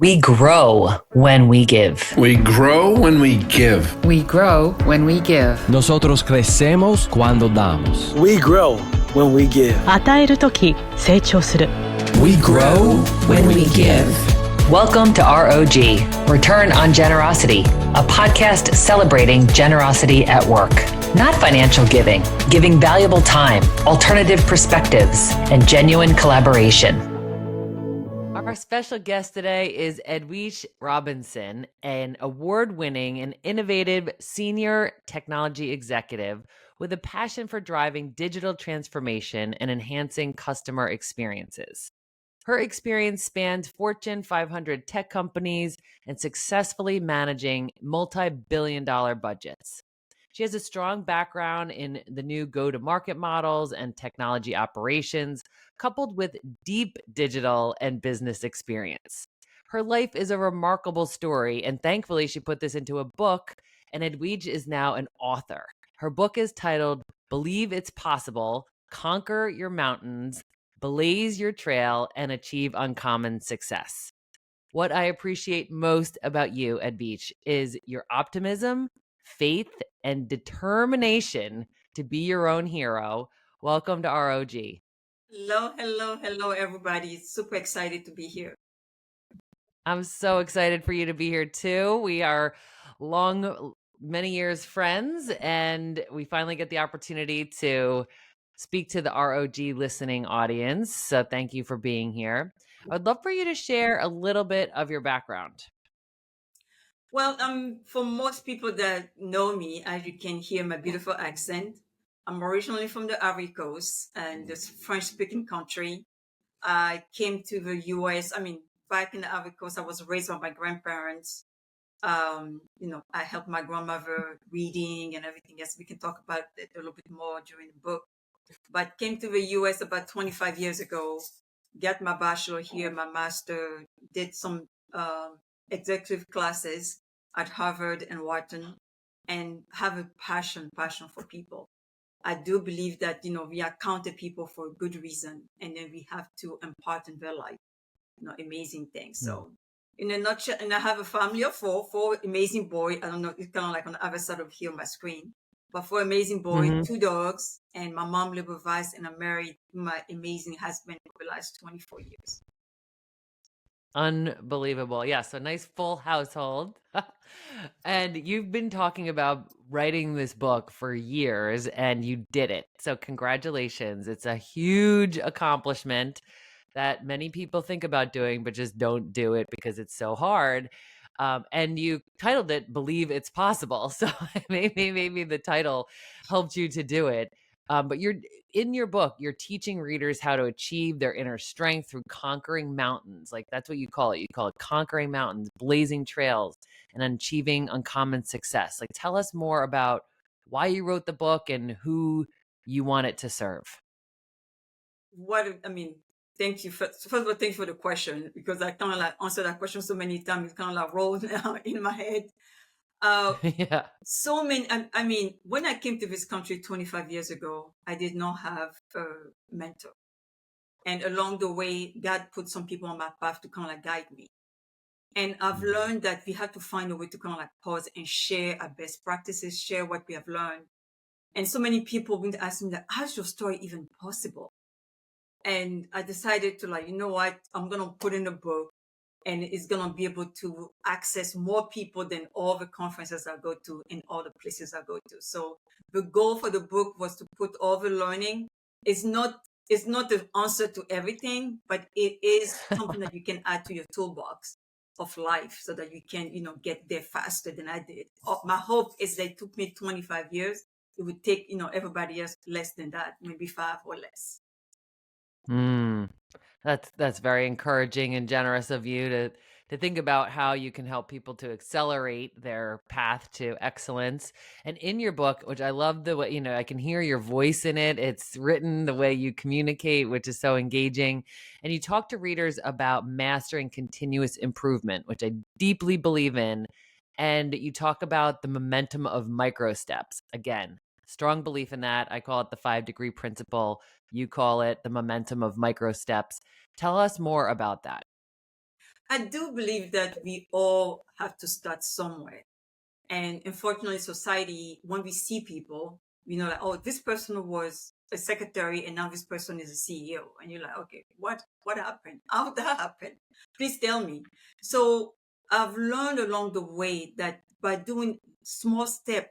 We grow when we give. We grow when we give. We grow when we give. Nosotros crecemos cuando damos. We grow when we give. 与えるとき成長する。 We grow when we give. Welcome to R.O.G, Return on Generosity, a podcast celebrating generosity at work. Not financial giving, giving valuable time, alternative perspectives, and genuine collaboration. Our special guest today is Edwige Robinson, an award-winning and innovative senior technology executive with a passion for driving digital transformation and enhancing customer experiences. Her experience spans Fortune 500 tech companies and successfully managing multi-billion-dollar budgets. She has a strong background in the new go-to-market models and technology operations, coupled with deep digital and business experience. Her life is a remarkable story, and thankfully she put this into a book, and Edwige is now an author. Her book is titled Believe It's Possible, Conquer Your Mountains, Blaze Your Trail, and Achieve Uncommon Success. What I appreciate most about you, Edwige, is your optimism, faith, and determination to be your own hero. Welcome to R.O.G. Hello, everybody. Super excited to be here. I'm so excited for you to be here too. We are many years friends, and we finally get the opportunity to speak to the R.O.G listening audience. So thank you for being here. I'd love for you to share a little bit of your background. Well, for most people that know me, as you can hear my beautiful accent, I'm originally from the Ivory Coast and this French-speaking country. I came to the U.S. Back in the Ivory Coast, I was raised by my grandparents. I helped my grandmother reading and everything else. We can talk about it a little bit more during the book. But came to the U.S. about 25 years ago, got my bachelor here, my master, did some executive classes at Harvard and Wharton, and have a passion for people. I do believe that, we encounter people for a good reason, and then we have to impart in their life, amazing things. So in a nutshell, and I have a family of four amazing boys. I don't know, it's kind of like on the other side of here on my screen, but 4 amazing boys, 2 dogs, and my mom lives with us, and I'm married to my amazing husband for the last 24 years. Unbelievable. Yeah, so nice full household. And you've been talking about writing this book for years, and you did it. So congratulations. It's a huge accomplishment that many people think about doing, but just don't do it because it's so hard. And you titled it Believe It's Possible. So maybe the title helped you to do it. But in your book, you're teaching readers how to achieve their inner strength through conquering mountains. Like that's what you call it. You call it conquering mountains, blazing trails, and achieving uncommon success. Like tell us more about why you wrote the book and who you want it to serve. Thank you. First of all, thank you for the question, because I kind of like answered that question so many times. It's kind of like rolled in my head. Yeah. So many. When I came to this country 25 years ago, I did not have a mentor. And along the way, God put some people on my path to kind of like guide me. And I've learned that we have to find a way to kind of like pause and share our best practices, share what we have learned. And so many people will ask me that, how's your story even possible? And I decided to you know what, I'm going to put in a book, and it's going to be able to access more people than all the conferences I go to and all the places I go to. So the goal for the book was to put all the learning. It's not the answer to everything, but it is something that you can add to your toolbox of life so that you can, get there faster than I did. My hope is that it took me 25 years. It would take, everybody else less than that, maybe 5 or less. That's very encouraging and generous of you to think about how you can help people to accelerate their path to excellence. And in your book, which I love the way, I can hear your voice in it. It's written the way you communicate, which is so engaging. And you talk to readers about mastering continuous improvement, which I deeply believe in. And you talk about the momentum of micro steps. Again, strong belief in that. I call it the 5-degree principle. You call it the momentum of micro steps. Tell us more about that. I do believe that we all have to start somewhere. And unfortunately, society, when we see people, like, oh, this person was a secretary and now this person is a CEO. And you're like, okay, what happened? How did that happen? Please tell me. So I've learned along the way that by doing small steps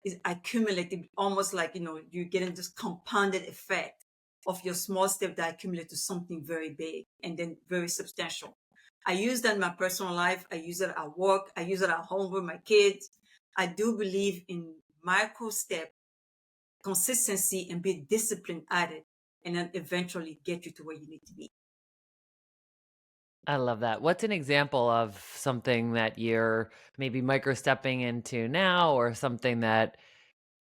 is accumulated, almost like, you're getting this compounded effect of your small step that accumulate to something very big and then very substantial. I use that in my personal life. I use it at work. I use it at home with my kids. I do believe in micro step, consistency, and be disciplined at it, and then eventually get you to where you need to be. I love that. What's an example of something that you're maybe micro-stepping into now, or something that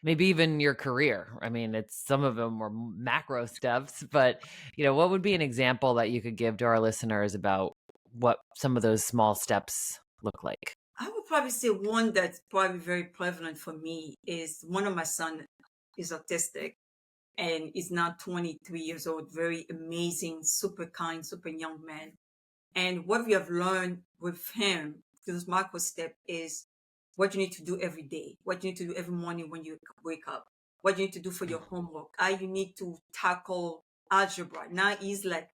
maybe even your career? I mean, some of them were macro steps, but what would be an example that you could give to our listeners about what some of those small steps look like? I would probably say one that's probably very prevalent for me is one of my sons is autistic and is now 23 years old, very amazing, super kind, super young man. And what we have learned with him, this micro step, is what you need to do every day, what you need to do every morning when you wake up, what you need to do for your homework, how you need to tackle algebra. Now he's like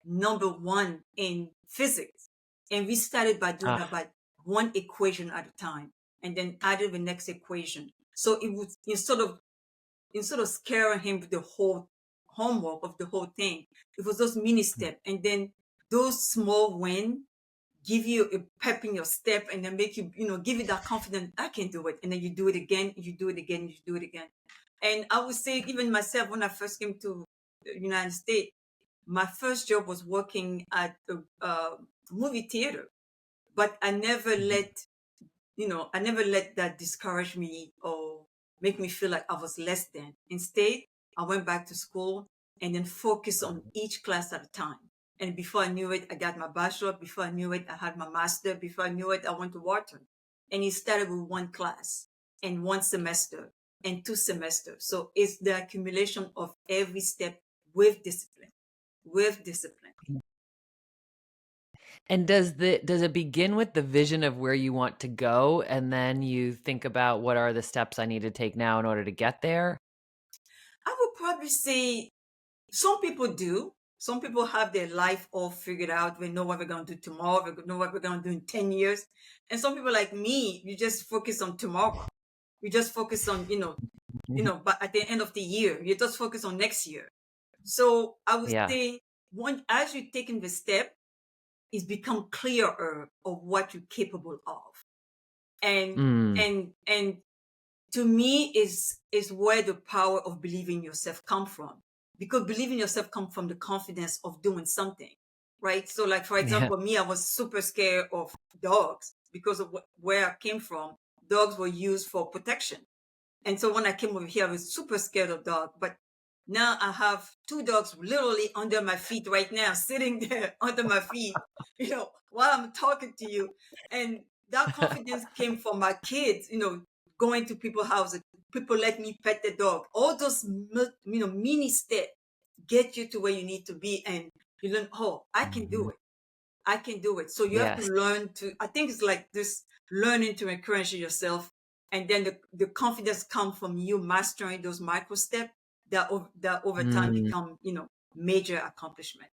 number one in physics. And we started by doing about one equation at a time and then added the next equation. So it was instead of scaring him with the whole homework of the whole thing, it was those mini steps. And then those small wins give you a pep in your step and then make you, give you that confidence, I can do it. And then you do it again, you do it again, you do it again. And I would say, even myself, when I first came to the United States, my first job was working at a movie theater, but I never let that discourage me or make me feel like I was less than. Instead, I went back to school and then focused on each class at a time. And before I knew it, I got my bachelor. Before I knew it, I had my master. Before I knew it, I went to Wharton. And it started with one class and one semester and 2 semesters. So it's the accumulation of every step with discipline. And does it begin with the vision of where you want to go, and then you think about what are the steps I need to take now in order to get there? I would probably say some people do. Some people have their life all figured out. We know what we're going to do tomorrow. We know what we're going to do in 10 years. And some people like me, you just focus on tomorrow. You just focus on, but at the end of the year, you just focus on next year. So I would say as you're taking the step, it's become clearer of what you're capable of. And to me is where the power of believing yourself come from. Because believing yourself comes from the confidence of doing something, right? So like, for example, me, I was super scared of dogs because of where I came from. Dogs were used for protection. And so when I came over here, I was super scared of dogs. But now I have 2 dogs literally under my feet right now, sitting there under my feet, while I'm talking to you. And that confidence came from my kids, going to people's houses. People let me pet the dog. All those, mini steps get you to where you need to be. And you learn, oh, I can do it. I can do it. So you have to learn I think it's like this, learning to encourage yourself. And then the confidence comes from you mastering those micro steps that over time become, major accomplishment.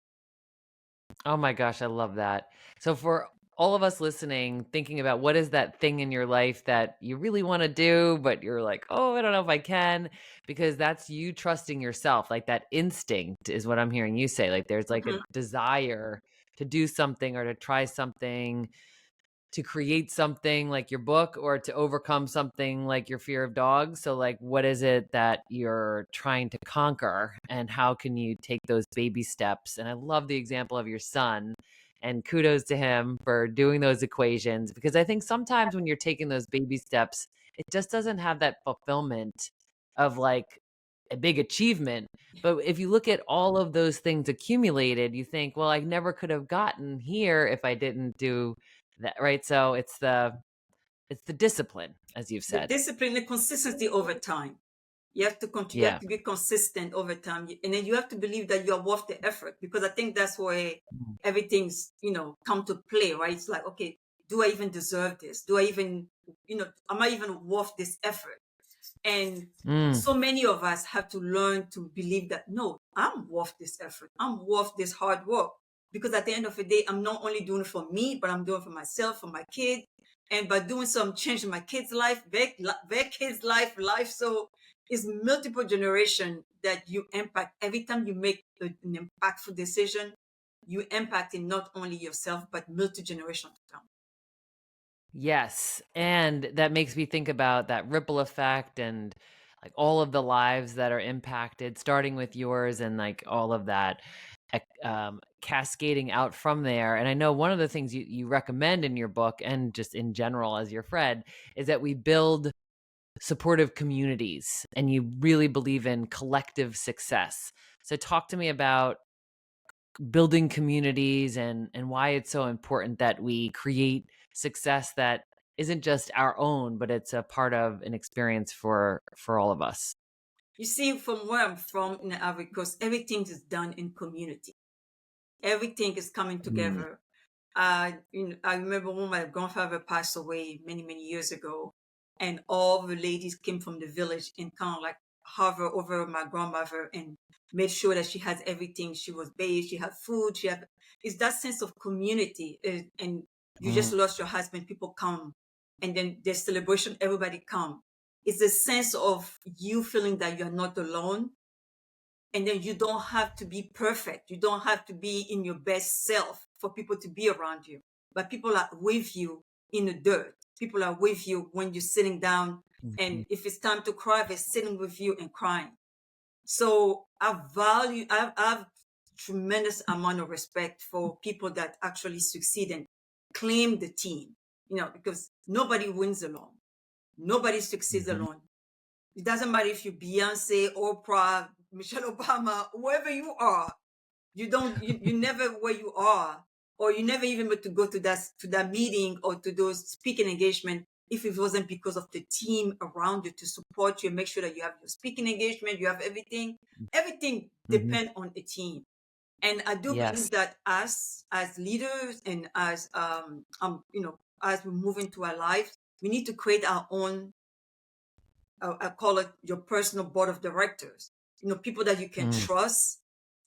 Oh my gosh, I love that. So for all of us listening, thinking about what is that thing in your life that you really want to do, but you're like, oh, I don't know if I can, because that's you trusting yourself. Like that instinct is what I'm hearing you say. Like there's like a desire to do something or to try something, to create something like your book, or to overcome something like your fear of dogs. So like, what is it that you're trying to conquer, and how can you take those baby steps? And I love the example of your son, and kudos to him for doing those equations, because I think sometimes when you're taking those baby steps, it just doesn't have that fulfillment of like a big achievement. But if you look at all of those things accumulated, you think, well, I never could have gotten here if I didn't do that, right? So it's the discipline, as you've said. The discipline, the consistency over time. You have to you have Yeah. to be consistent over time, and then you have to believe that you're worth the effort, because I think that's where everything's come to play, right? It's like, okay, do I even deserve this? Do I even am I even worth this effort? And Mm. so many of us have to learn to believe that, no, I'm worth this effort. I'm worth this hard work. Because at the end of the day, I'm not only doing it for me, but I'm doing it for myself, for my kids. And by doing so, I'm changing my kids' life, their kids' life. So it's multiple generation that you impact. Every time you make an impactful decision, you impacting not only yourself, but multi-generation to come. Yes. And that makes me think about that ripple effect and like all of the lives that are impacted, starting with yours and like all of that cascading out from there. And I know one of the things you recommend in your book and just in general as your friend is that we build supportive communities and you really believe in collective success. So talk to me about building communities and why it's so important that we create success that isn't just our own, but it's a part of an experience for all of us. You see, from where I'm from in the Ivory Coast, everything is done in community. Everything is coming together. I remember when my grandfather passed away many, many years ago, and all the ladies came from the village and kind of like hover over my grandmother and made sure that she has everything. She was bathed, she had food, it's that sense of community. And you just lost your husband, people come, and then there's celebration, everybody come. It's a sense of you feeling that you're not alone, and then you don't have to be perfect. You don't have to be in your best self for people to be around you. But people are with you in the dirt. People are with you when you're sitting down. And if it's time to cry, they're sitting with you and crying. So I have tremendous amount of respect for people that actually succeed and claim the team, because nobody wins alone. Nobody succeeds alone. It doesn't matter if you're Beyonce, Oprah, Michelle Obama, whoever you are. You never where you are, or you never even able to go to that meeting or to those speaking engagement if it wasn't because of the team around you to support you and make sure that you have your speaking engagement, you have everything. Everything depend on a team. And I do Yes. believe that us as leaders and as as we move into our lives, we need to create our own, I call it your personal board of directors. People that you can trust,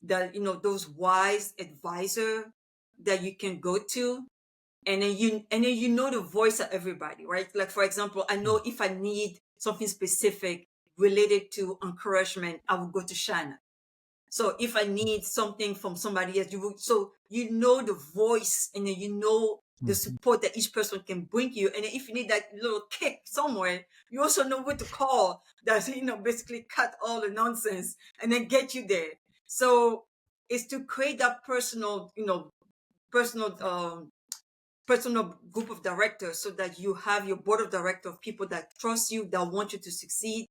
that those wise advisor that you can go to, and then you know the voice of everybody, right? Like, for example, I know if I need something specific related to encouragement, I will go to Shanna. So if I need something from somebody else, so you know the voice, and then you know the support that each person can bring you. And then if you need that little kick somewhere, you also know where to call that, basically cut all the nonsense and then get you there. So it's to create that personal, personal, personal group of directors, so that you have your board of directors of people that trust you, that want you to succeed.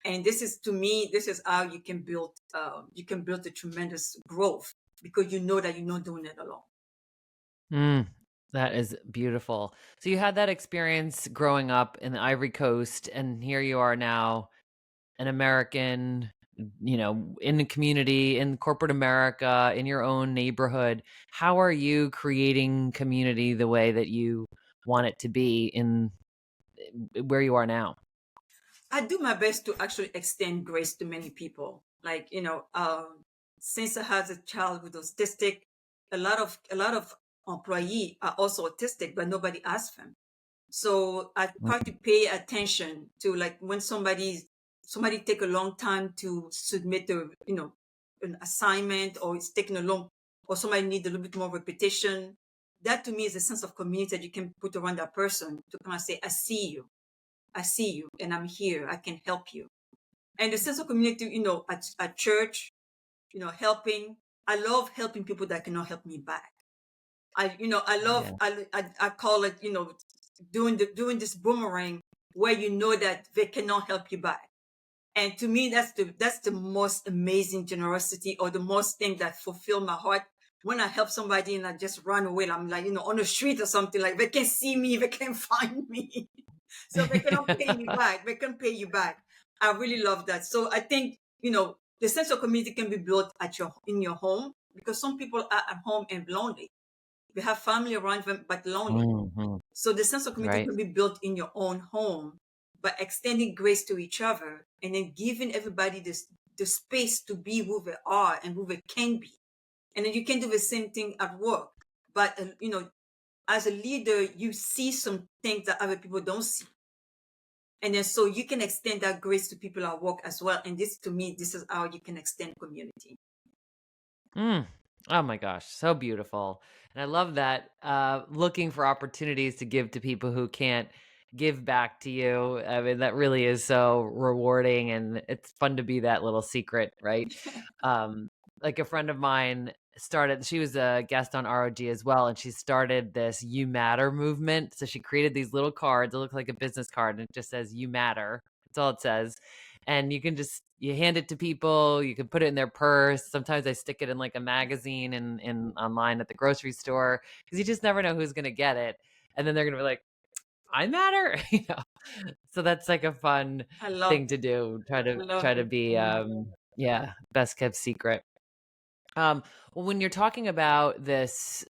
And this is, to me, this is how you can build a tremendous growth, because you know that you're not doing it alone. That is beautiful. So you had that experience growing up in the Ivory Coast, and here you are now, an American, in the community, in corporate America, in your own neighborhood. How are you creating community the way that you want it to be in where you are now? I do my best to actually extend grace to many people. Like, since I had a child with autistic, a lot of employees are also autistic, but nobody asks them. So I try to pay attention to, like, when somebody take a long time to submit an assignment, or it's taking a long, or somebody needs a little bit more repetition. That to me is a sense of community that you can put around that person, to kind of say, I see you, and I'm here. I can help you. And the sense of community, at church, helping. I love helping people that cannot help me back. I love, I call it, doing this boomerang, where you know that they cannot help you back. And to me, that's the most amazing generosity, or the most thing that fulfill my heart. When I help somebody and I just run away, I'm like, on the street or something, like, they can see me, they can find me. So they cannot pay me back. They can pay you back. I really love that. So I think, the sense of community can be built in your home, because some people are at home and lonely. They have family around them, but lonely. Mhm. So the sense of community Right. can be built in your own home by extending grace to each other, and then giving everybody the space to be who they are and who they can be. And then you can do the same thing at work. But, as a leader, you see some things that other people don't see. And then so you can extend that grace to people at work as well. And this, to me, this is how you can extend community. Mm. Oh my gosh, so beautiful. And I love that looking for opportunities to give to people who can't give back to you. I mean, that really is so rewarding, and it's fun to be that little secret, right? Like a friend of mine started, she was a guest on R.O.G as well, and she started this You Matter movement. So she created these little cards. It looks like a business card, and it just says You Matter. That's all it says. And you hand it to people, you can put it in their purse. Sometimes I stick it in like a magazine and online at the grocery store, because you just never know who's going to get it, and then they're going to be like, I matter. So that's like a fun I love thing to do. Try I to love try to it. be yeah, best kept secret. Well, when you're talking about this,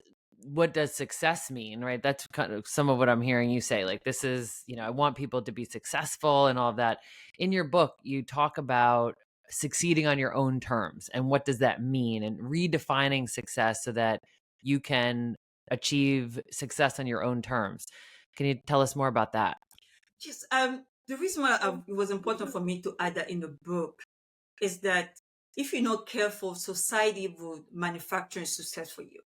what does success mean, right? That's kind of some of what I'm hearing you say. Like, this is, I want people to be successful and all of that. In your book, you talk about succeeding on your own terms. And what does that mean? And redefining success so that you can achieve success on your own terms. Can you tell us more about that? Just the reason why it was important for me to add that in the book is that if you're not careful, society will manufacture success for you.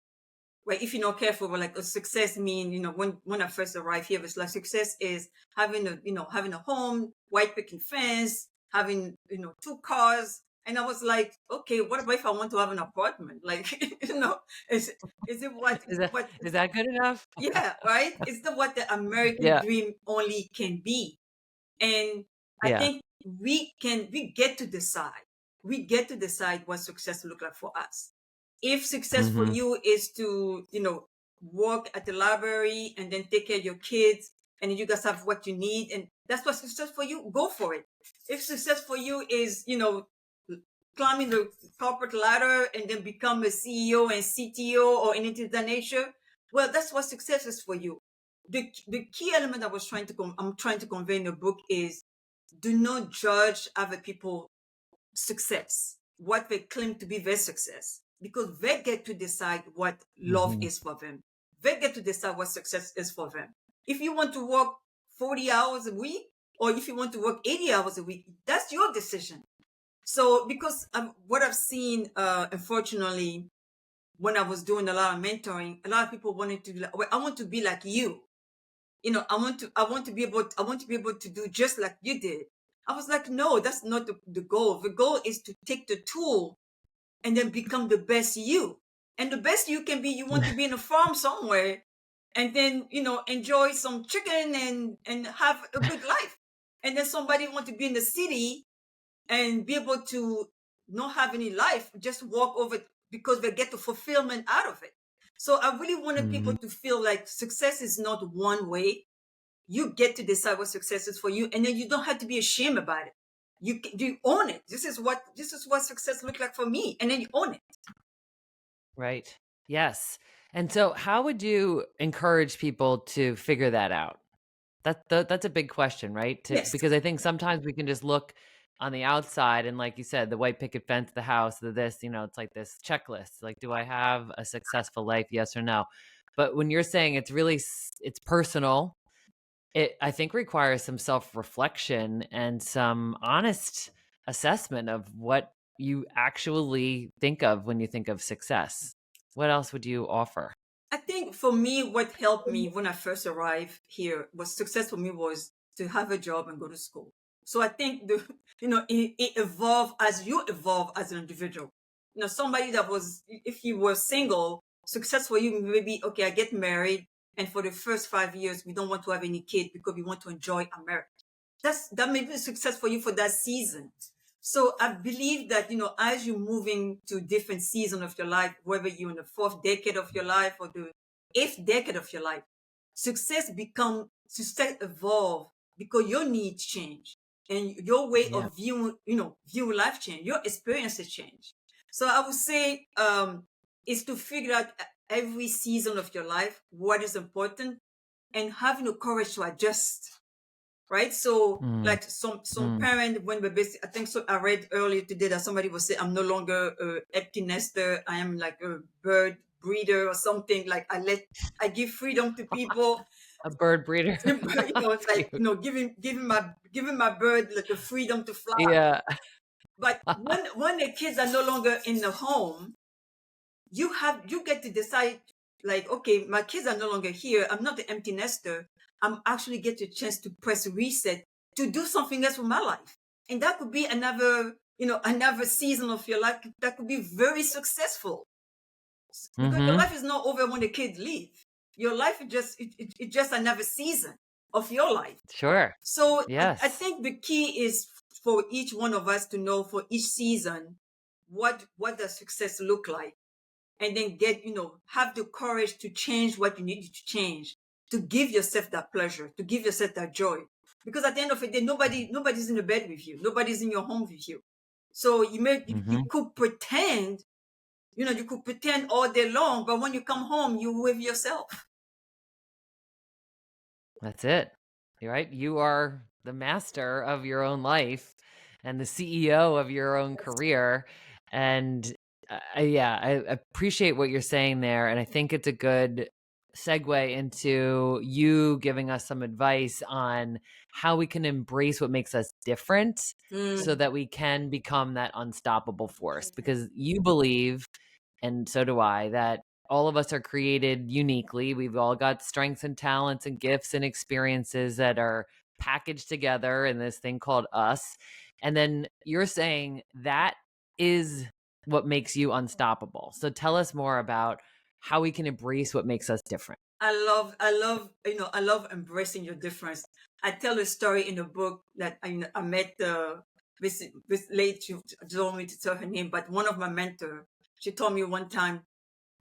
Right? If you're not careful, but like a success mean, when I first arrived here, it's like success is having a home, white picket fence, having, 2 cars. And I was like, okay, what about if I want to have an apartment? Like, is it Is that what is that good enough? yeah, right? Is that what the American Yeah. dream only can be? And I Yeah. think we get to decide. We get to decide what success look like for us. If success for Hmm. you is to, work at the library and then take care of your kids, and then you guys have what you need, and that's what success for you, go for it. If success for you is, climbing the corporate ladder and then become a CEO and CTO or anything of that nature, well, that's what success is for you. The key element I'm trying to convey in the book is, do not judge other people's success, what they claim to be their success, because they get to decide what love Hmm. is for them. They get to decide what success is for them. If you want to work 40 hours a week, or if you want to work 80 hours a week, that's your decision. So, because what I've seen, unfortunately, when I was doing a lot of mentoring, a lot of people wanted to be like, well, I want to be like you. I want to be able to do just like you did. I was like, no, that's not the goal. The goal is to take the tool and then become the best you. And the best you can be, you want to be in a farm somewhere and then, enjoy some chicken and have a good life. And then somebody want to be in the city and be able to not have any life, just walk over it because they get the fulfillment out of it. So I really wanted Hmm. people to feel like success is not one way. You get to decide what success is for you, and then you don't have to be ashamed about it. You own it. This is what success looked like for me, and then you own it. Right. Yes. And so, how would you encourage people to figure that out? That's a big question, right? Yes. Because I think sometimes we can just look on the outside and, like you said, the white picket fence, the house, the this, it's like this checklist. Like, do I have a successful life? Yes or no? But when you're saying it's really, it's personal, it, I think, requires some self-reflection and some honest assessment of what you actually think of when you think of success. What else would you offer? I think for me, what helped me when I first arrived here was success for me was to have a job and go to school. So I think it evolved as you evolve as an individual. Somebody that was, if you were single, success for you maybe, okay, I get married, and for the first 5 years we don't want to have any kid because we want to enjoy our marriage. That may be success for you for that season. So I believe that, as you're moving to different season of your life, whether you're in the 4th decade of your life or the 8th decade of your life, success evolve because your needs change. and your way Yeah. of viewing, view life change, your experiences change. So I would say is to figure out every season of your life what is important and having the courage to adjust. Right. So Mm, like some mm. parent when I think so I read earlier today that somebody was saying, I'm no longer a empty nester, I am like a bird breeder or something. Like I give freedom to people. A bird breeder. It's like, Cute. giving my bird like the freedom to fly. Yeah. But when the kids are no longer in the home, you get to decide, like, okay, my kids are no longer here, I'm not the empty nester, I'm actually get a chance to press reset to do something else with my life. And that could be another season of your life that could be very successful, because your Mm-hmm. life is not over when the kids leave. Your life is just it's just another season of your life. Sure. So I Yes. think the key is for each one of us to know for each season what does success look like, and then have the courage to change what you need to change, to give yourself that pleasure, to give yourself that joy. Because at the end of the day, nobody's in the bed with you, nobody's in your home with you. So Mm-hmm. you could pretend, all day long, but when you come home, you're with yourself. That's it. You're right. You are the master of your own life and the CEO of your own career. And I appreciate what you're saying there. And I think it's a good segue into you giving us some advice on how we can embrace what makes us different so that we can become that unstoppable force. Because you believe, and so do I, that all of us are created uniquely. We've all got strengths and talents and gifts and experiences that are packaged together in this thing called us. And then you're saying that is what makes you unstoppable. So tell us more about how we can embrace what makes us different. I love embracing your difference. I tell a story in the book that I met this lady. She told me to tell her name, but one of my mentor, she told me one time,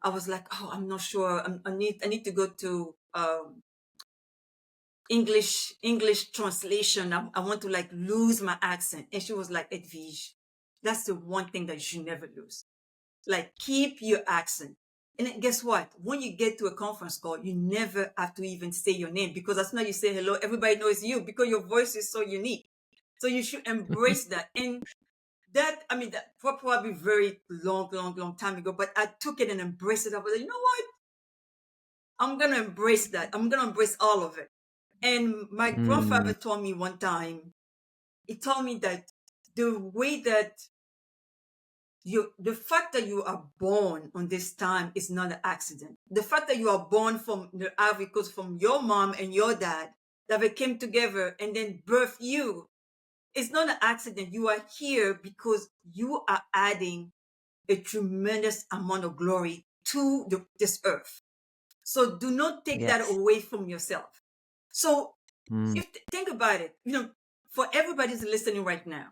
I was like, oh, I'm not sure. I need to go to English translation. I want to like lose my accent. And she was like, Edwige, that's the one thing that you should never lose. Like, keep your accent. And then guess what? When you get to a conference call, you never have to even say your name, because as soon as you say hello, everybody knows you because your voice is so unique. So you should embrace that. And that was probably very long time ago, but I took it and embraced it. I was like, you know what? I'm going to embrace that. I'm going to embrace all of it. And my grandfather told me one time, he told me that the way that the fact that you are born on this time is not an accident. The fact that you are born from the Ivory Coast, from your mom and your dad, that they came together and then birthed you, it's not an accident. You are here because you are adding a tremendous amount of glory to this earth. So do not take that away from yourself. So think about it. For everybody who's listening right now,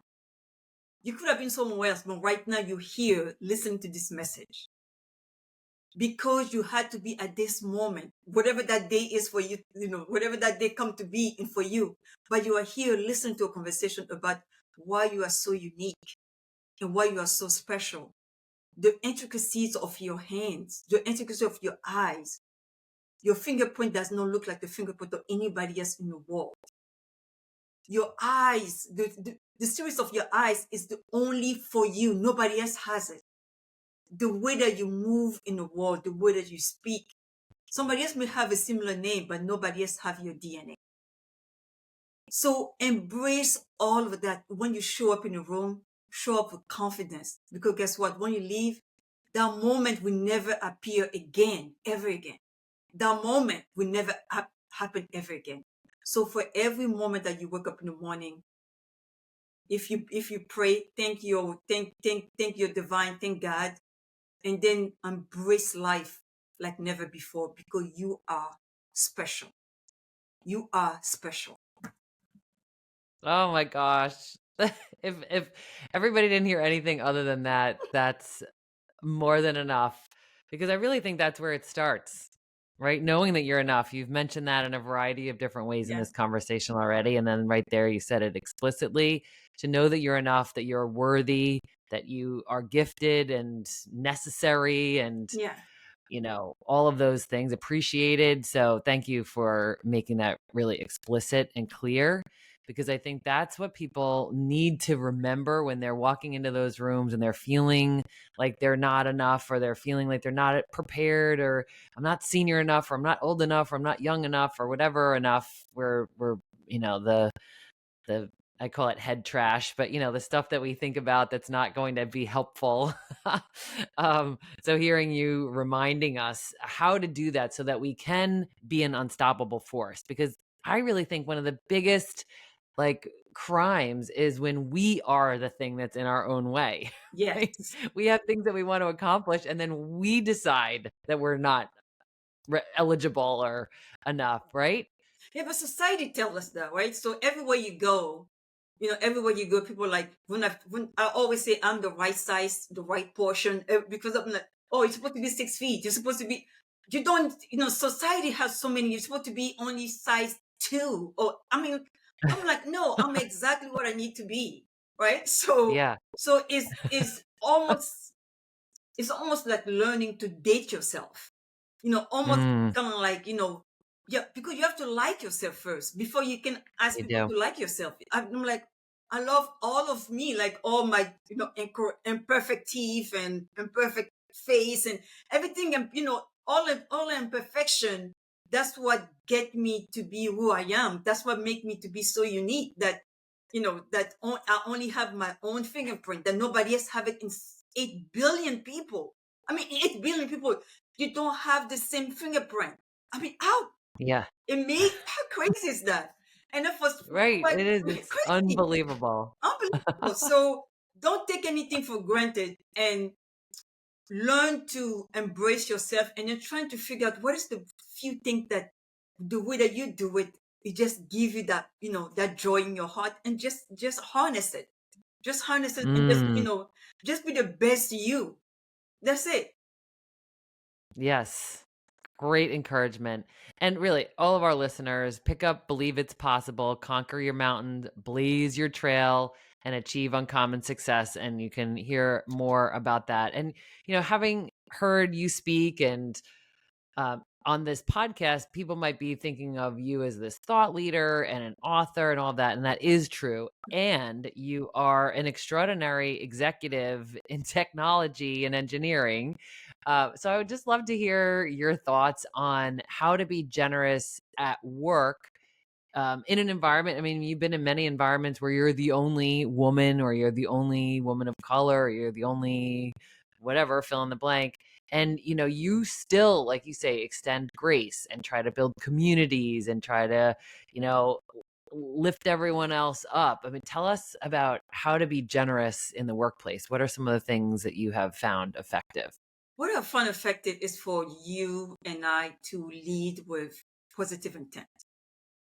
you could have been somewhere else, but right now you're here listening to this message because you had to be at this moment, whatever that day is for you, whatever that day come to be in for you. But you are here listening to a conversation about why you are so unique and why you are so special. The intricacies of your hands, the intricacies of your eyes. Your fingerprint does not look like the fingerprint of anybody else in the world. Your eyes, the series of your eyes is the only for you. Nobody else has it. The way that you move in the world, the way that you speak. Somebody else may have a similar name, but nobody else have your DNA. So embrace all of that. When you show up in a room, show up with confidence. Because guess what? When you leave, that moment will never appear again, ever again. That moment will never happen ever again. So for every moment that you wake up in the morning, if you pray, thank your divine, thank God, and then embrace life like never before, because you are special. You are special. Oh my gosh. If everybody didn't hear anything other than that, that's more than enough, because I really think that's where it starts, right? Knowing that you're enough. You've mentioned that in a variety of different ways in this conversation already. And then right there, you said it explicitly, to know that you're enough, that you're worthy, that you are gifted and necessary, and Yeah. all of those things appreciated. So thank you for making that really explicit and clear, because I think that's what people need to remember when they're walking into those rooms and they're feeling like they're not enough, or they're feeling like they're not prepared, or I'm not senior enough, or I'm not old enough, or I'm not young enough, or whatever enough. We're the I call it head trash, but the stuff that we think about that's not going to be helpful. So hearing you reminding us how to do that so that we can be an unstoppable force, because I really think one of the biggest crimes is when we are the thing that's in our own way. Right? Yes. We have things that we want to accomplish, and then we decide that we're not eligible or enough, right? Yeah, but society tells us that, right? So everywhere you go, everywhere you go, people like when I always say I'm the right size, the right portion, because I'm like, oh, you're supposed to be 6 feet. You're supposed to be. You don't. Society has so many. You're supposed to be only size 2. Or I mean, I'm like, no, I'm exactly what I need to be, right? So, Yeah. so it's almost like learning to date yourself. Almost Mm, kind of like, yeah, because you have to like yourself first before you can ask you people do. to like yourself. I'm like, I love all of me, like all my, imperfect teeth and imperfect face and everything, and all imperfection. That's what get me to be who I am. That's what make me to be so unique. I only have my own fingerprint. That nobody else have it in 8 billion people. I mean, 8 billion people. You don't have the same fingerprint. I mean, how Yeah. how crazy is that? And that was Right. quite It is. It's crazy, unbelievable. unbelievable. So don't take anything for granted and learn to embrace yourself. And you're trying to figure out what is the few things that the way that you do it, it just give you that that joy in your heart, and just harness it. Just harness it, and just Mm, just be the best you. That's it. yes. Great encouragement. And really, all of our listeners, pick up Believe It's Possible, Conquer Your Mountain, Blaze Your Trail, and Achieve Uncommon Success. And you can hear more about that. And, having heard you speak and on this podcast, people might be thinking of you as this thought leader and an author and all that. And that is true. And you are an extraordinary executive in technology and engineering. So I would just love to hear your thoughts on how to be generous at work in an environment. I mean, you've been in many environments where you're the only woman, or you're the only woman of color, or you're the only whatever, fill in the blank. And, you still, like you say, extend grace and try to build communities and try to, lift everyone else up. I mean, tell us about how to be generous in the workplace. What are some of the things that you have found effective? What I find effective is for you and I to lead with positive intent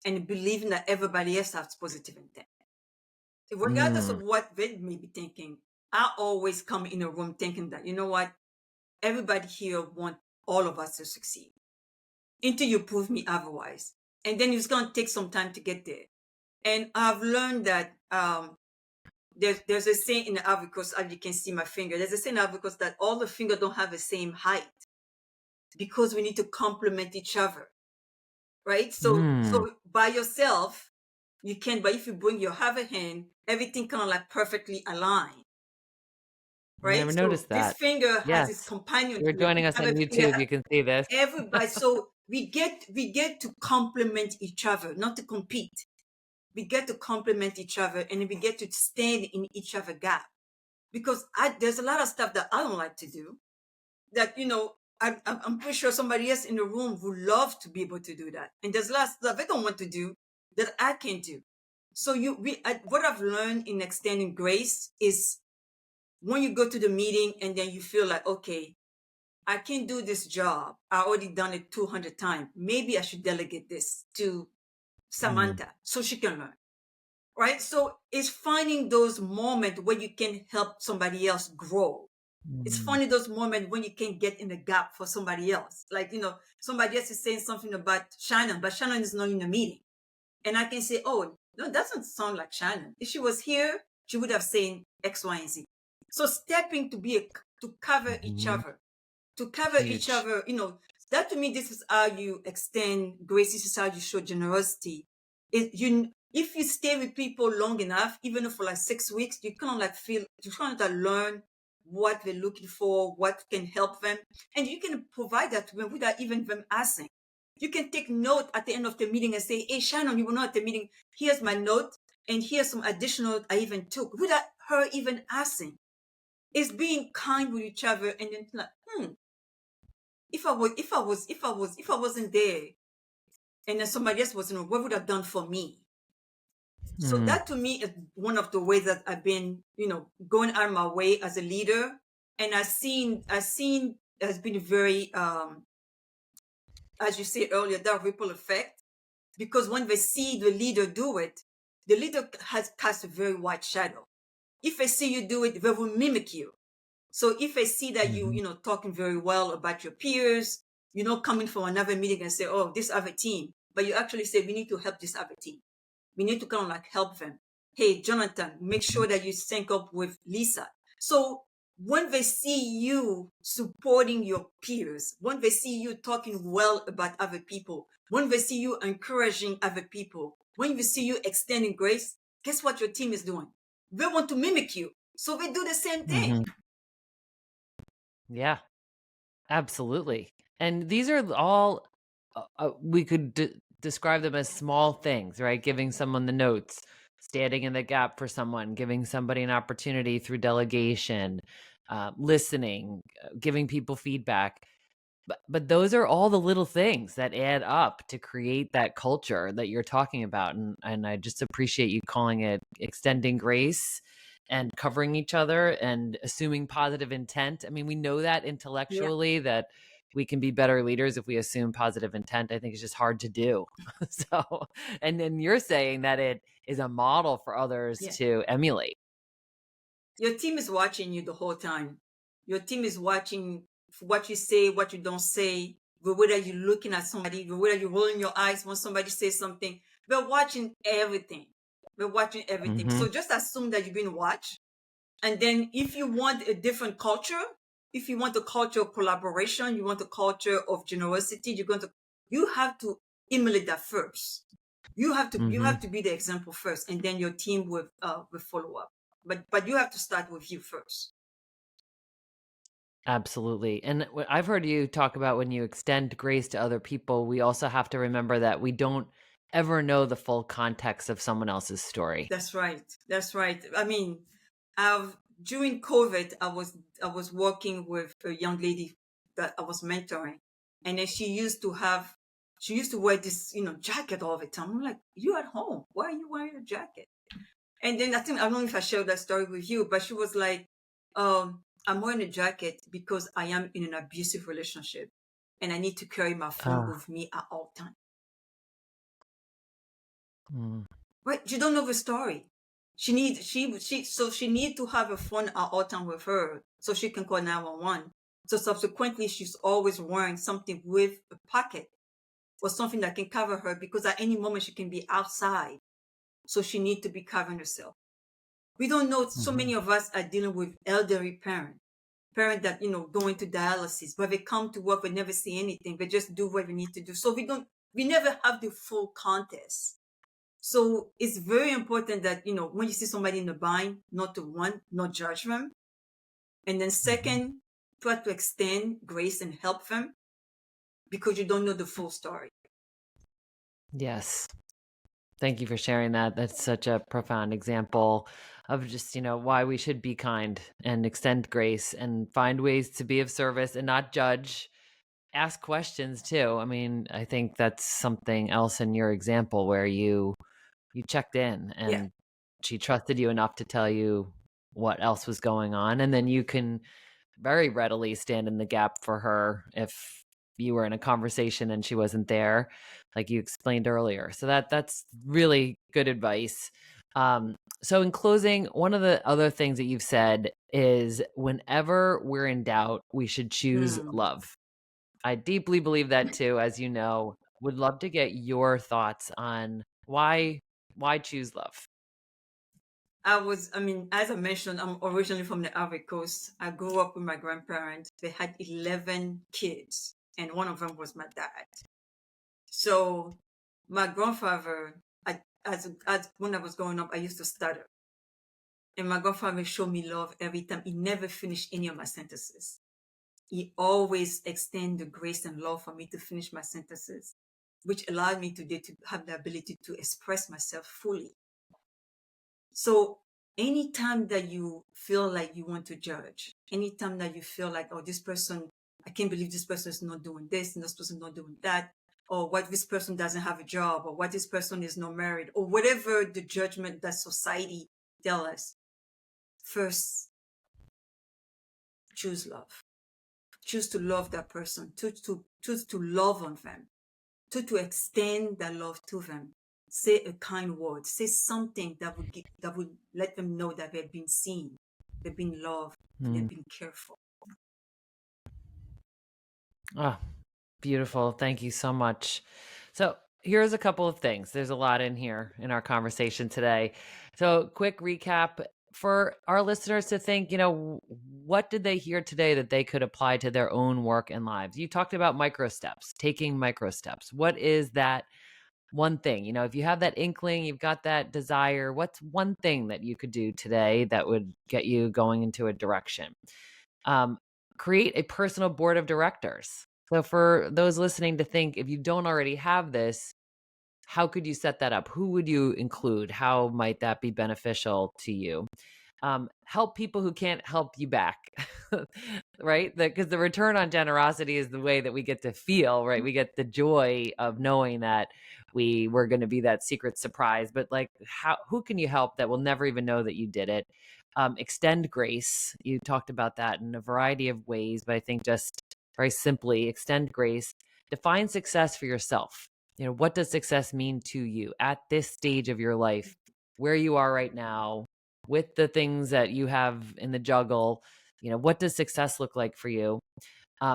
and believing that everybody else has positive intent. Regardless of Mm, what they may be thinking, I always come in a room thinking that, you know what, everybody here want all of us to succeed until you prove me otherwise. And then it's going to take some time to get there. And I've learned that there's a saying in the Ivory Coast, as you can see my finger, there's a saying in the Ivory Coast that all the fingers don't have the same height because we need to complement each other, right? So mm. by yourself, you can, but if you bring your other hand, everything kind of like perfectly aligned, I right? never So noticed this that. finger has its Yes. companion You're here. joining Each us on other finger YouTube. You can see this. everybody. So we get to complement each other, not to compete. We get to complement each other, and we get to stand in each other gap. Because there's a lot of stuff that I don't like to do. That I'm pretty sure somebody else in the room would love to be able to do that. And there's a lot of stuff I don't want to do that I can do. So what I've learned in extending grace is when you go to the meeting and then you feel like, okay, I can do this job. I already done it 200 times. Maybe I should delegate this to Mm, Samantha so she can learn. Right? So it's finding those moments where you can help somebody else grow. It's funny those moments when you can get in the gap for somebody else. Like, somebody else is saying something about Shannon, but Shannon is not in the meeting. And I can say, oh, no, that doesn't sound like Shannon. If she was here, she would have said X, Y, and Z. So stepping to cover each other, each other, that to me, this is how you extend grace. This is how you show generosity. If you stay with people long enough, even for like 6 weeks, you kind of learn what they're looking for, what can help them, and you can provide that to them without even them asking. You can take note at the end of the meeting and say, hey, Shannon, you were not at the meeting. Here's my note, and here's some additional I even took without her even asking. It's being kind with each other, and then like, if I wasn't there, and then somebody else wasn't, what would have done for me? So that to me is one of the ways that I've been, going out of my way as a leader, and I've seen has been very, as you said earlier, that ripple effect, because when they see the leader do it, the leader has cast a very wide shadow. If they see you do it, they will mimic you. So if I see that you talking very well about your peers, coming from another meeting and say, oh, this other team, but you actually say, we need to help this other team. We need to kind of like help them. Hey, Jonathan, make sure that you sync up with Lisa. So when they see you supporting your peers, when they see you talking well about other people, when they see you encouraging other people, when they see you extending grace, guess what your team is doing? They want to mimic you. So they do the same thing. Yeah, absolutely. And these are all, we could describe them as small things, right? Giving someone the notes, standing in the gap for someone, giving somebody an opportunity through delegation, listening, giving people feedback. But those are all the little things that add up to create that culture that you're talking about. And I just appreciate you calling it extending grace and covering each other and assuming positive intent. I mean, we know that intellectually that we can be better leaders if we assume positive intent. I think it's just hard to do. So, and then you're saying that it is a model for others to emulate. Your team is watching you the whole time. Your team is watching what you say, what you don't say, whether you're looking at somebody, whether you're rolling your eyes when somebody says something. They're watching everything. They're watching everything. So just assume that you've been watched. And then if you want a different culture, if you want a culture of collaboration, you want a culture of generosity, you have to emulate that first. You have to be the example first, and then your team will follow up. But you have to start with you first. Absolutely. And I've heard you talk about when you extend grace to other people, we also have to remember that we don't ever know the full context of someone else's story. That's right. I mean, during COVID, I was working with a young lady that I was mentoring, and then she used to wear this, jacket all the time. I'm like, you at home? Why are you wearing a jacket? And then I don't know if I shared that story with you, but she was like, I'm wearing a jacket because I am in an abusive relationship and I need to carry my phone with me at all times. Right? You don't know the story. She need to have a phone at all time with her so she can call 911. So subsequently, she's always wearing something with a pocket or something that can cover her, because at any moment she can be outside. So she needs to be covering herself. We don't know. So many of us are dealing with elderly parents that, going to dialysis, but they come to work, they never see anything. They just do what we need to do. So we never have the full context. So it's very important that, when you see somebody in the bind, not judge them. And then second, try to extend grace and help them, because you don't know the full story. Yes. Thank you for sharing that. That's such a profound example of just, why we should be kind and extend grace and find ways to be of service and not judge. Ask questions too. I mean, I think that's something else in your example where you checked in and she trusted you enough to tell you what else was going on. And then you can very readily stand in the gap for her if you were in a conversation and she wasn't there, like you explained earlier. So that's really good advice. So, in closing, one of the other things that you've said is whenever we're in doubt, we should choose love. I deeply believe that too, as you know. Would love to get your thoughts on why choose love. As I mentioned, I'm originally from the Ivory Coast. I grew up with my grandparents. They had 11 kids, and one of them was my dad. So my grandfather, as when I was growing up, I used to stutter. And my grandfather showed me love every time. He never finished any of my sentences. He always extended the grace and love for me to finish my sentences, which allowed me today to have the ability to express myself fully. So anytime that you feel like you want to judge, anytime that you feel like, oh, this person, I can't believe this person is not doing this and this person is not doing that, or what this person doesn't have a job, or what this person is not married, or whatever the judgment that society tells us, first, choose love. Choose to love that person, choose to love on them, to extend that love to them. Say a kind word, say something that would let them know that they've been seen, they've been loved, and they've been cared for. Oh, beautiful. Thank you so much. So, here's a couple of things. There's a lot in here in our conversation today. So, quick recap for our listeners to think, what did they hear today that they could apply to their own work and lives? You talked about micro steps, taking micro steps. What is that one thing? If you have that inkling, you've got that desire, what's one thing that you could do today that would get you going into a direction? Create a personal board of directors. So for those listening to think, if you don't already have this, how could you set that up? Who would you include? How might that be beneficial to you? Help people who can't help you back, right? Because the return on generosity is the way that we get to feel, right? We get the joy of knowing that we were going to be that secret surprise. But who can you help that will never even know that you did it? Extend grace. You talked about that in a variety of ways, but I think just very simply, extend grace. Define success for yourself. What does success mean to you at this stage of your life, where you are right now, with the things that you have in the juggle? What does success look like for you?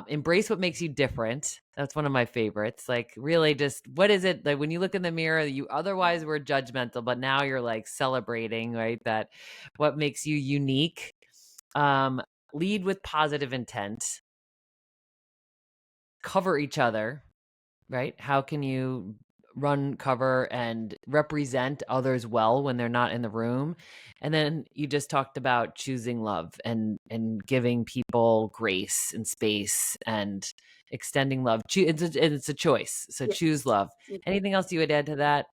Embrace what makes you different. That's one of my favorites. Like, really, just what is it like when you look in the mirror? You otherwise were judgmental, but now you're like celebrating, right? That what makes you unique. Lead with positive intent. Cover each other, right? How can you run cover and represent others well when they're not in the room? And then you just talked about choosing love and giving people grace and space and extending love. It's a choice. So Yes. choose love. Yes. Anything else you would add to that?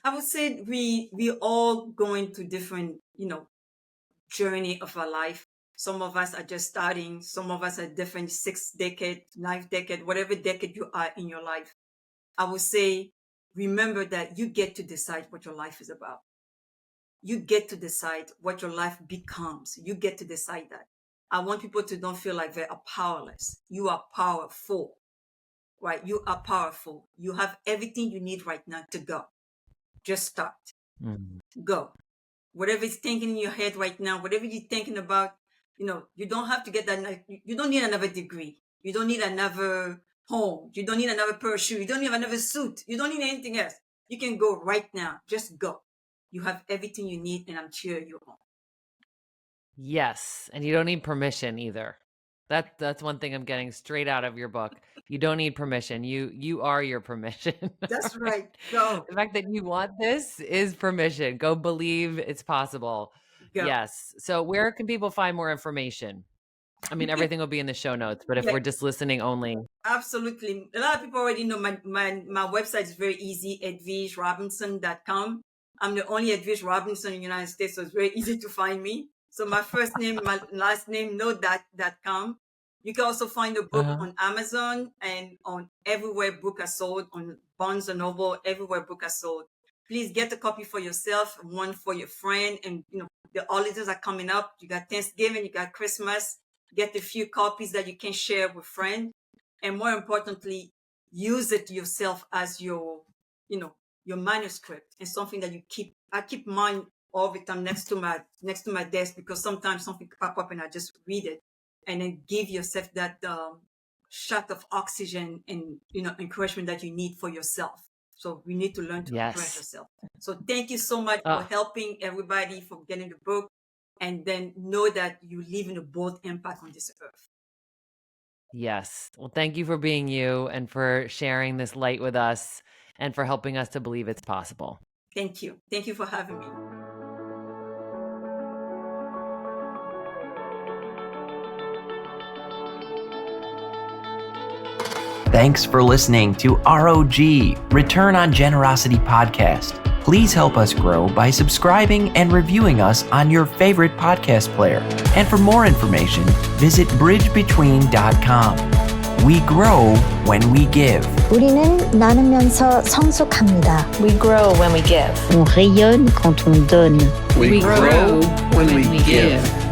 I would say we all going to different, journey of our life. Some of us are just starting. Some of us are different 6th decade, 9th decade, whatever decade you are in your life. I would say, remember that you get to decide what your life is about. You get to decide what your life becomes. You get to decide that. I want people to don't feel like they are powerless. You are powerful, right? You are powerful. You have everything you need right now to go. Just start. Go. Whatever is thinking in your head right now, whatever you're thinking about, you don't have to get that. You don't need another degree. You don't need another home. You don't need another pair of shoes. You don't need another suit. You don't need anything else. You can go right now. Just go. You have everything you need, and I'm cheering you on. Yes, and you don't need permission either. That's one thing I'm getting straight out of your book. You don't need permission. You are your permission. That's Right? right. Go. The fact that you want this is permission. Go believe it's possible. Go. Yes. So where can people find more information? I mean, everything will be in the show notes, but if Yeah. we're just listening only. Absolutely. A lot of people already know my website is very easy, edwigerobinson.com. I'm the only Edwige Robinson in the United States, so it's very easy to find me. So my first name, my last name, no.com. You can also find the book on Amazon and on everywhere book are sold, on Barnes & Noble, everywhere book are sold. Please get a copy for yourself, one for your friend. And, the holidays are coming up. You got Thanksgiving, you got Christmas. Get a few copies that you can share with friends. And more importantly, use it yourself as your manuscript and something that I keep mine all the time next to my desk, because sometimes something pop up and I just read it, and then give yourself that shot of oxygen and encouragement that you need for yourself. So we need to learn to encourage yourself. So thank you so much for helping everybody, for getting the book, and then know that you live in a bold impact on this earth. Yes. Well, thank you for being you and for sharing this light with us and for helping us to believe it's possible. Thank you. Thank you for having me. Thanks for listening to R.O.G. Return on Generosity podcast. Please help us grow by subscribing and reviewing us on your favorite podcast player. And for more information, visit bridgebetween.com. We grow when we give. 우리는 나누면서 성숙합니다. We grow when we give. On rayonne quand on donne. We grow when we give.